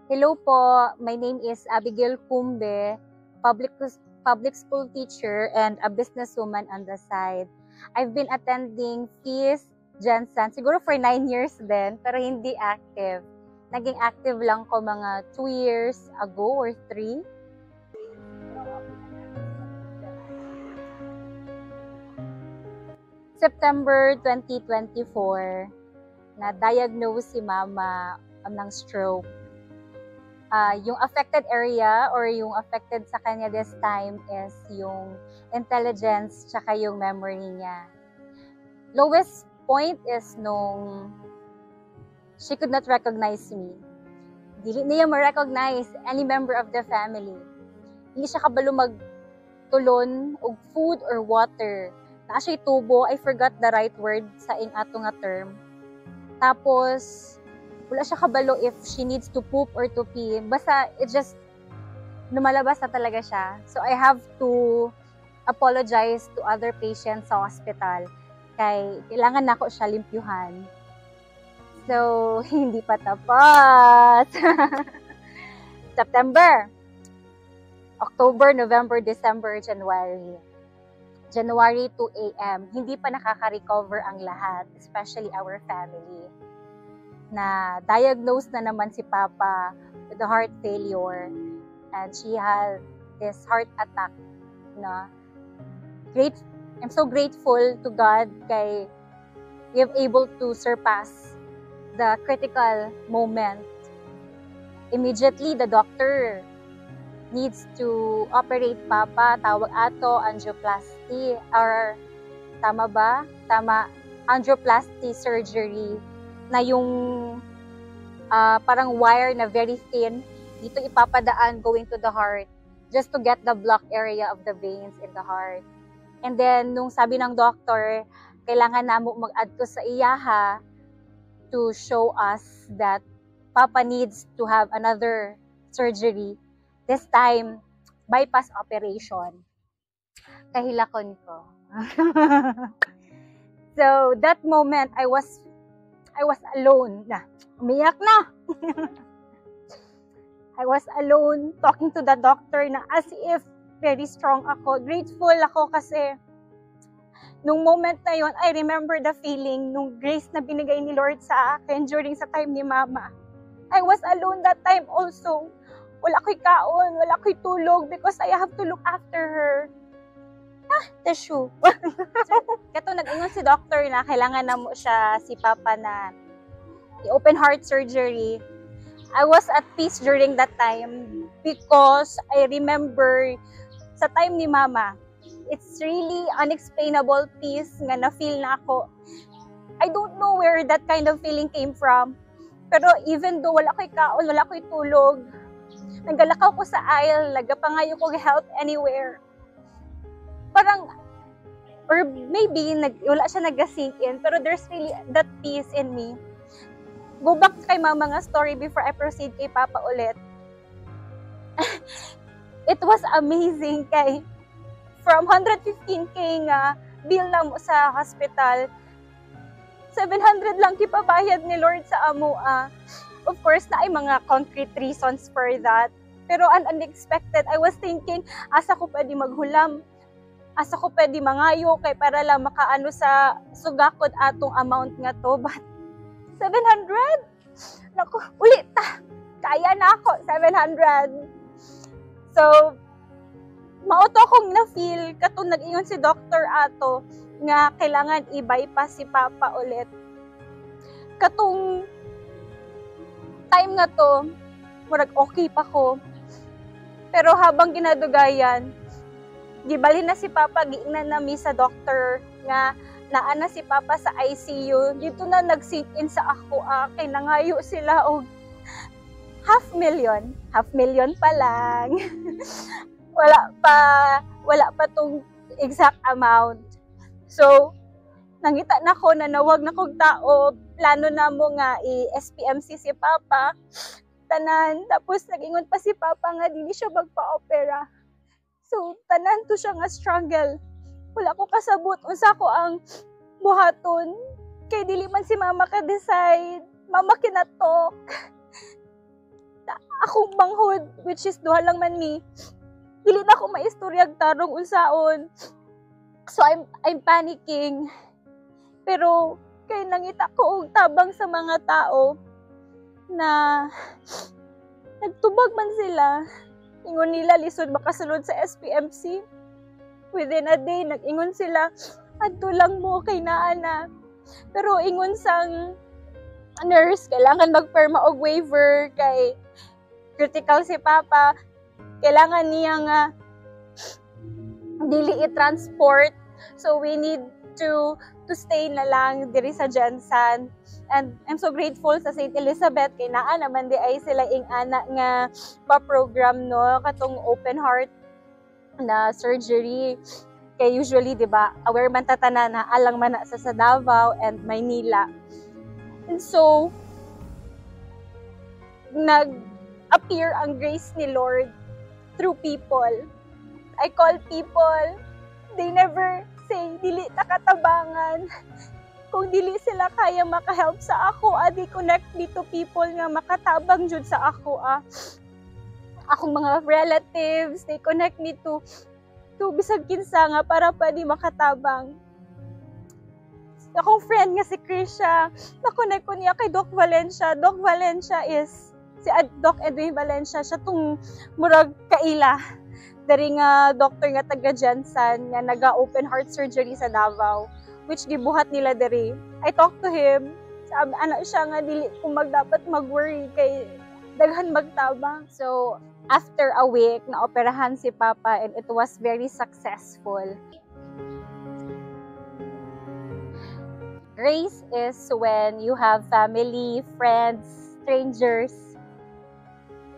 Hello po, my name is Abigail Cumbe, public school teacher and a businesswoman on the side. I've been attending FEAS Jensen siguro for 9 years din, pero hindi active. Naging active lang ko mga 2 years ago or 3. September 2024, na-diagnose si mama ng stroke. Yung affected area or yung affected sa kanya this time is yung intelligence tsaka yung memory niya. Lowest point is nung she could not recognize me. Dili niya ma-recognize any member of the family. Hindi siya kabalo magtulon og food or water. Naa siya tubo, I forgot the right word sa ato nga term. Tapos wala siya kabalo if she needs to poop or to pee. Basta, it just, lumalabas na talaga siya. So, I have to apologize to other patients sa hospital. Kay, kailangan na ako siya limpyuhan. So, hindi pa tapos. September, October, November, December, January. January 2 a.m. Hindi pa nakaka-recover ang lahat, especially our family. Na diagnosed na naman si Papa with a heart failure and she had this heart attack na I'm so grateful to God kay we have able to surpass the critical moment. Immediately the doctor needs to operate Papa, tawag ato angioplasty or tama ba? Tama, angioplasty surgery na yung parang wire na very thin, dito ipapadaan going to the heart just to get the block area of the veins in the heart. And then, nung sabi ng doctor, kailangan na mo mag-add to sa iyaha to show us that Papa needs to have another surgery. This time, bypass operation. Kahilakon ko. So, that moment, I was alone na. Umiyak na. I was alone talking to the doctor na as if very strong ako. Grateful ako kasi nung moment na yon, I remember the feeling nung grace na binigay ni Lord sa akin during sa time ni Mama. I was alone that time also. Wala ko'y kaon, wala ko'y tulog because I have to look after her. Tissue. Kato nag-ingon si doctor na kailangan na mo siya si Papa na i-open heart surgery. I was at peace during that time because I remember sa time ni Mama, it's really unexplainable peace nga na-feel na ako. I don't know where that kind of feeling came from. Pero even though wala ko'y kaon, wala ko'y tulog, naggalakaw ko sa aisle, nagapangayo ko help anywhere. Parang, or maybe, wala siya nag-sink in, pero there's really that peace in me. Go back kay Mama nga story before I proceed kay Papa ulit. It was amazing kay from 115K nga bill na mo sa hospital, 700 lang kipabayad ni Lord sa amoa. Of course, na ay mga concrete reasons for that. Pero unexpected, I was thinking, asa ko pwede maghulam? Asa ko pwede mangayo kay para lang makaano sa sugakod atong amount nga to. But 700? Naku, ulit ta. Kaya na ako, 700. So, mauto akong na-feel katong nag-ingon si Dr. Ato nga kailangan i-bypass si Papa ulit. Katong time nga to, murag okay pa ko. Pero habang ginadugayan, gibalhin na si Papa, giingnan na mi sa doctor nga naa na si Papa sa ICU. Dito na nag-sit in sa ako, kay nangayo sila og 500,000. 500,000 pa lang. wala pa tong exact amount. So, nangita na ko na nawag na kong tao, plano na mo nga i-SPMC si Papa, tanan. Tapos nag-ingon pa si Papa nga dili siya magpa-opera. So, tanan to siya nga struggle. Wala ko kasabot unsa ko ang buhaton. Kay dili man si Mama ka-decide. Mama kinatok. akong manghod, which is duha lang man mi, dili na ako maistoryag tarong unsaon. So I'm panicking. Pero kay nangita ko og tabang sa mga tao na nagtubag man sila. Ingon nila lisod makasulod sa SPMC. Within a day, nag-ingon sila, adto lang mo kay naa na. Pero ingon sang nurse, kailangan magperma og waiver kay critical si Papa. Kailangan niya nga dili i-transport. So we need to stay na lang diri sa Jensen. And I'm so grateful sa St. Elizabeth kay naa naman di ay sila ing ana nga pa-program no katong open heart na surgery. Kay usually, di ba, aware man tatana na alang man na sa Davao and Maynila. And so, nag-appear ang grace ni Lord through people. I call people, they never say, dili takatabangan. Kung dili sila kaya makahelp sa ako, they connect me to people nga makatabang jud sa ako. Akong mga relatives, they connect me to bisag kinsa nga para pwede makatabang. Akong friend nga si Krisha, na-connect ko niya kay Doc Valencia. Doc Valencia is si Doc Edwin Valencia, siya tong murag kaila. Dari nga doctor nga taga Jensen nga naga-open heart surgery sa Davao, which gibuhat nila diri. I talked to him. Sabi, ana siya nga dili ko magdapat mag-worry kay daghan magtabang. So, after a week, na-operahan si Papa and it was very successful. Grace is when you have family, friends, strangers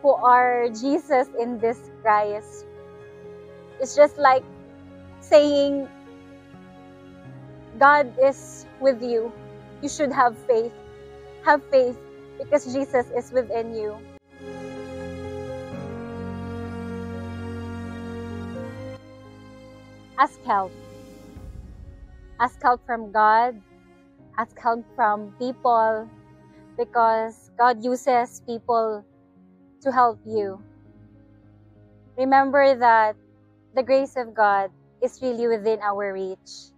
who are Jesus in disguise. It's just like saying, God is with you. You should have faith. Have faith because Jesus is within you. Ask help. Ask help from God. Ask help from people because God uses people to help you. Remember that the grace of God is really within our reach.